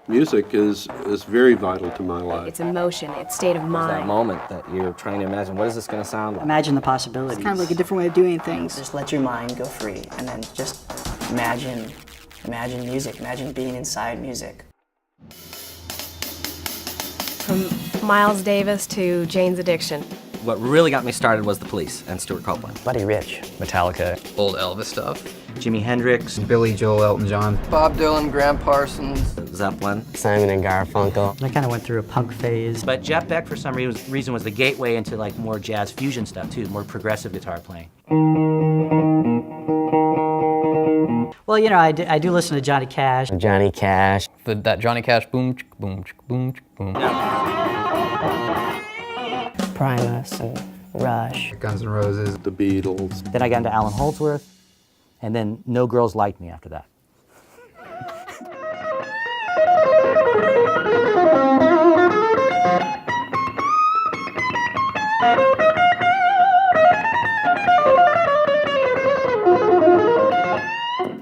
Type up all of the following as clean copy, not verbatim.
Music is very vital to my life. It's emotion, it's state of mind. That moment that you're trying to imagine, what is this going to sound like? Imagine the possibilities. It's kind of like a different way of doing things. Just let your mind go free and then just imagine music, imagine being inside music. From Miles Davis to Jane's Addiction. What really got me started was the Police and Stuart Copeland. Buddy Rich. Metallica. Old Elvis stuff. Jimi Hendrix, Billy Joel, Elton John. Bob Dylan, Graham Parsons. Zeppelin. Simon and Garfunkel. I kind of went through a punk phase. But Jeff Beck, for some reason, was the gateway into like more jazz fusion stuff too, more progressive guitar playing. Well, you know, I do listen to Johnny Cash. Johnny Cash. That Johnny Cash boom, boom, boom, boom. Primus and Rush. Guns N' Roses. The Beatles. Then I got into Alan Holdsworth, and then No Girls Like Me after that.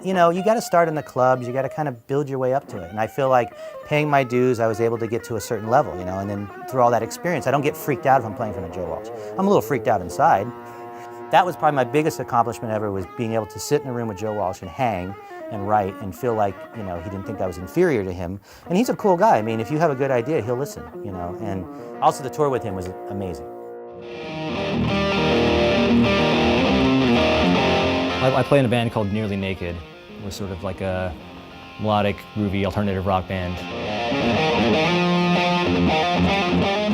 You know, you got to start in the clubs, you got to kind of build your way up to it. And I feel like paying my dues, I was able to get to a certain level, you know, and then through all that experience, I don't get freaked out if I'm playing in front of Joe Walsh. I'm a little freaked out inside. That was probably my biggest accomplishment ever, was being able to sit in a room with Joe Walsh and hang and write and feel like, you know, he didn't think I was inferior to him. And he's a cool guy. I mean, if you have a good idea, he'll listen, you know. And also the tour with him was amazing. I play in a band called Nearly Naked. We're sort of like a melodic, groovy, alternative rock band.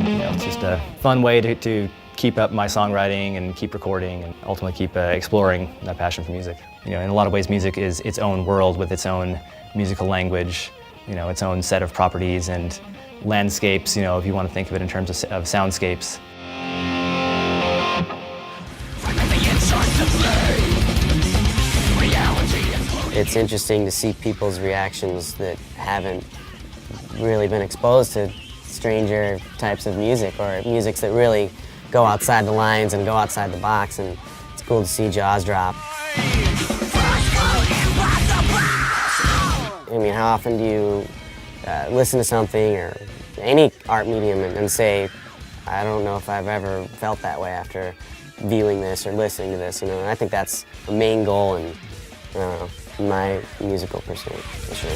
You know, it's just a fun way to keep up my songwriting and keep recording and ultimately keep exploring that passion for music. You know, in a lot of ways, music is its own world with its own musical language, you know, its own set of properties and landscapes, you know, if you want to think of it in terms of soundscapes. It's interesting to see people's reactions that haven't really been exposed to stranger types of music or musics that really go outside the lines and go outside the box, and it's cool to see jaws drop. I mean, how often do you listen to something or any art medium and say, I don't know if I've ever felt that way after viewing this or listening to this, you know? And I think that's a main goal in my musical pursuit, for sure.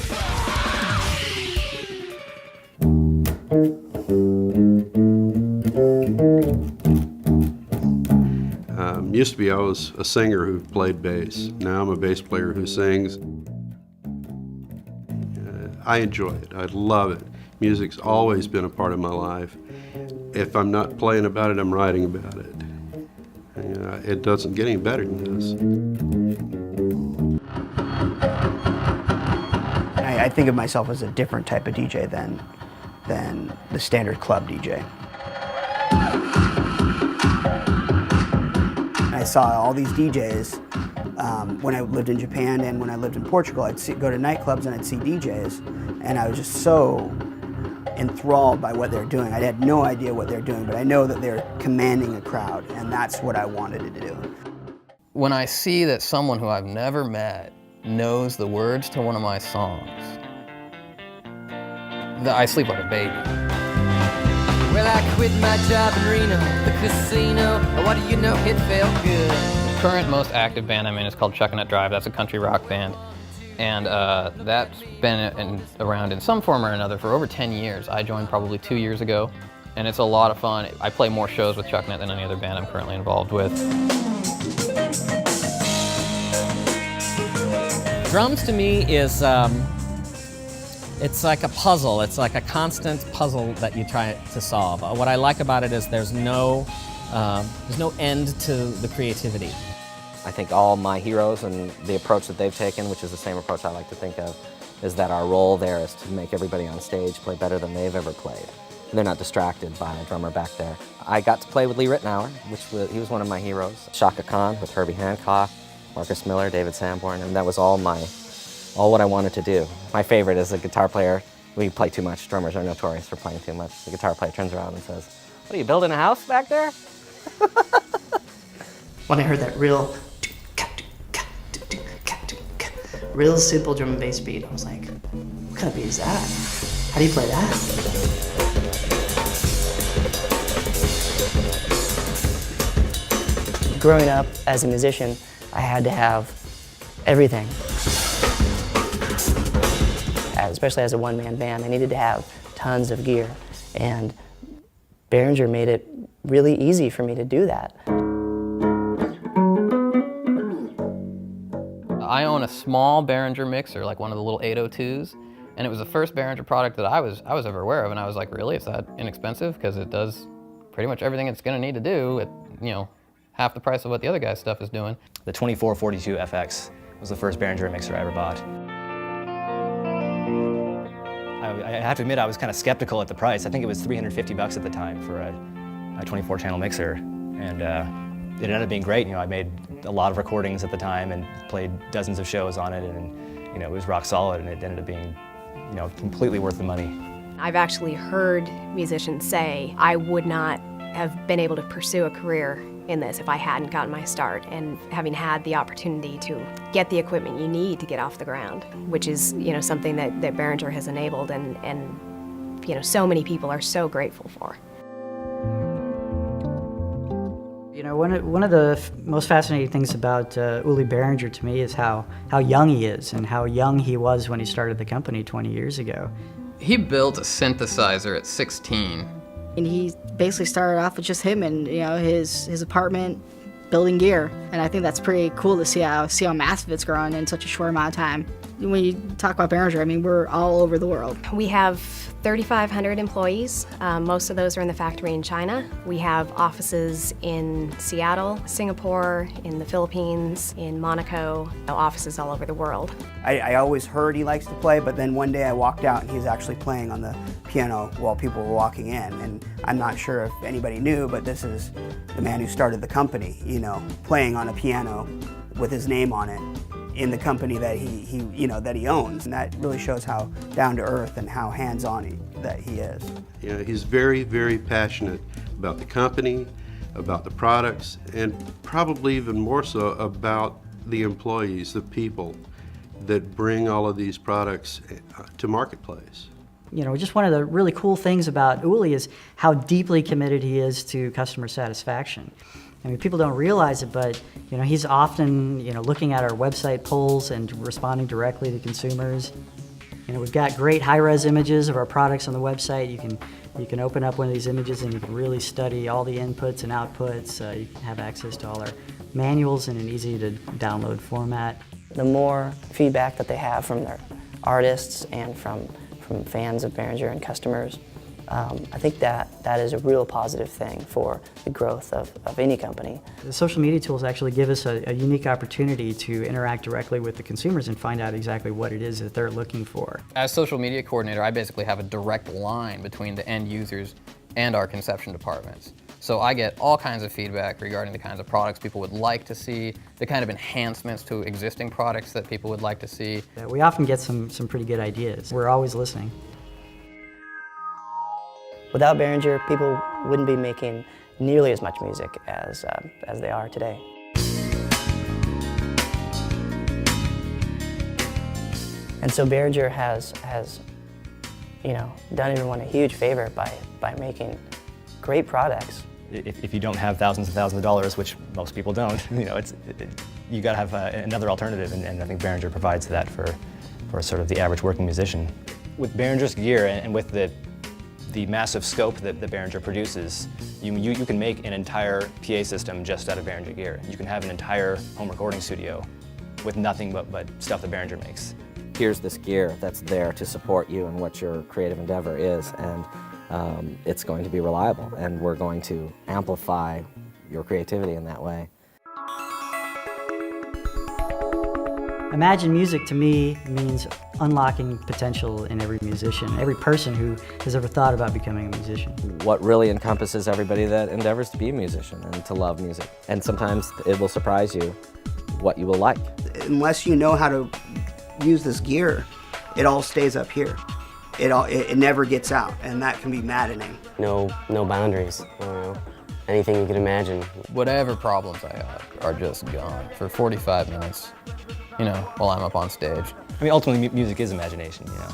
Used to be I was a singer who played bass. Now I'm a bass player who sings. I enjoy it. I love it. Music's always been a part of my life. If I'm not playing about it, I'm writing about it. It doesn't get any better than this. I think of myself as a different type of DJ than the standard club DJ. I saw all these DJs when I lived in Japan and when I lived in Portugal. I'd go to nightclubs and I'd see DJs, and I was just so enthralled by what they're doing. I had no idea what they're doing, but I know that they're commanding a crowd, and that's what I wanted to do. When I see that someone who I've never met knows the words to one of my songs, I sleep like a baby. Well, I quit my job in Reno, the casino. What do you know, it felt good. The current most active band I'm in is called Chuckin' It Drive. That's a country rock band. And that's been around in some form or another for over 10 years. I joined probably 2 years ago, and it's a lot of fun. I play more shows with Chuckin' It than any other band I'm currently involved with. Drums to me is, it's like a puzzle. It's like a constant puzzle that you try to solve. What I like about it is there's no end to the creativity. I think all my heroes and the approach that they've taken, which is the same approach I like to think of, is that our role there is to make everybody on stage play better than they've ever played. They're not distracted by a drummer back there. I got to play with Lee Ritenour, he was one of my heroes. Shaka Khan with Herbie Hancock, Marcus Miller, David Sanborn, and that was all what I wanted to do. My favorite is a guitar player. We play too much. Drummers are notorious for playing too much. The guitar player turns around and says, "What are you building a house back there?" When I heard that real simple drum and bass beat, I was like, what kind of beat is that? How do you play that? Growing up as a musician, I had to have everything. Especially as a one-man band, I needed to have tons of gear, and Behringer made it really easy for me to do that. I own a small Behringer mixer, like one of the little 802s, and it was the first Behringer product that I was ever aware of, and I was like, really, it's that inexpensive? Because it does pretty much everything it's going to need to do at, you know, half the price of what the other guy's stuff is doing. The 2442 FX was the first Behringer mixer I ever bought. I have to admit, I was kind of skeptical at the price. I think it was $350 at the time for a 24-channel mixer, and it ended up being great. You know, I made a lot of recordings at the time and played dozens of shows on it, and you know, it was rock solid, and it ended up being, you know, completely worth the money. I've actually heard musicians say, I would not have been able to pursue a career in this if I hadn't gotten my start, and having had the opportunity to get the equipment you need to get off the ground, which is, you know, something that Behringer has enabled and you know, so many people are so grateful for. You know, one of the most fascinating things about Uli Behringer to me is how young he is and how young he was when he started the company 20 years ago. He built a synthesizer at 16. And he basically started off with just him and, you know, his apartment building gear. And I think that's pretty cool to see how massive it's grown in such a short amount of time. When you talk about Behringer, I mean, we're all over the world. We have 3,500 employees. Most of those are in the factory in China. We have offices in Seattle, Singapore, in the Philippines, in Monaco, offices all over the world. I always heard he likes to play, but then one day I walked out and he's actually playing on the piano while people were walking in. And I'm not sure if anybody knew, but this is the man who started the company, you know, playing on a piano with his name on it in the company that he owns, and that really shows how down to earth and how hands-on that he is. You know, he's very, very passionate about the company, about the products, and probably even more so about the employees, the people that bring all of these products to marketplace. You know, just one of the really cool things about Uli is how deeply committed he is to customer satisfaction. I mean, people don't realize it, but, you know, he's often, you know, looking at our website polls and responding directly to consumers. You know, we've got great high-res images of our products on the website. You can open up one of these images and you can really study all the inputs and outputs. You can have access to all our manuals in an easy-to-download format. The more feedback that they have from their artists and from fans of Behringer and customers, I think that is a real positive thing for the growth of any company. The social media tools actually give us a unique opportunity to interact directly with the consumers and find out exactly what it is that they're looking for. As social media coordinator, I basically have a direct line between the end users and our conception departments. So I get all kinds of feedback regarding the kinds of products people would like to see, the kind of enhancements to existing products that people would like to see. We often get some pretty good ideas. We're always listening. Without Behringer, people wouldn't be making nearly as much music as they are today. And so Behringer has you know, done everyone a huge favor by making great products. If you don't have thousands and thousands of dollars, which most people don't, you know, you got to have another alternative, and I think Behringer provides that for sort of the average working musician. With Behringer's gear and with the massive scope that Behringer produces, you can make an entire PA system just out of Behringer gear. You can have an entire home recording studio with nothing but stuff that Behringer makes. Here's this gear that's there to support you in what your creative endeavor is, and it's going to be reliable, and we're going to amplify your creativity in that way. Imagine music to me means unlocking potential in every musician, every person who has ever thought about becoming a musician. What really encompasses everybody that endeavors to be a musician and to love music. And sometimes it will surprise you what you will like. Unless you know how to use this gear, it all stays up here. It never gets out, and that can be maddening. No boundaries. Anything you can imagine. Whatever problems I have are just gone for 45 minutes, you know, while I'm up on stage. I mean, ultimately, music is imagination, you know.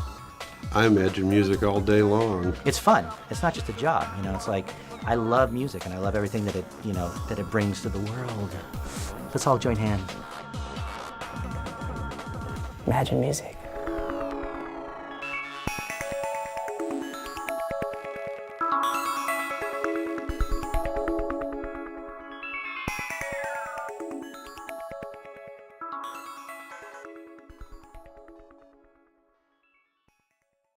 I imagine music all day long. It's fun. It's not just a job, you know. It's like I love music and I love everything that it, you know, that it brings to the world. Let's all join hands. Imagine music.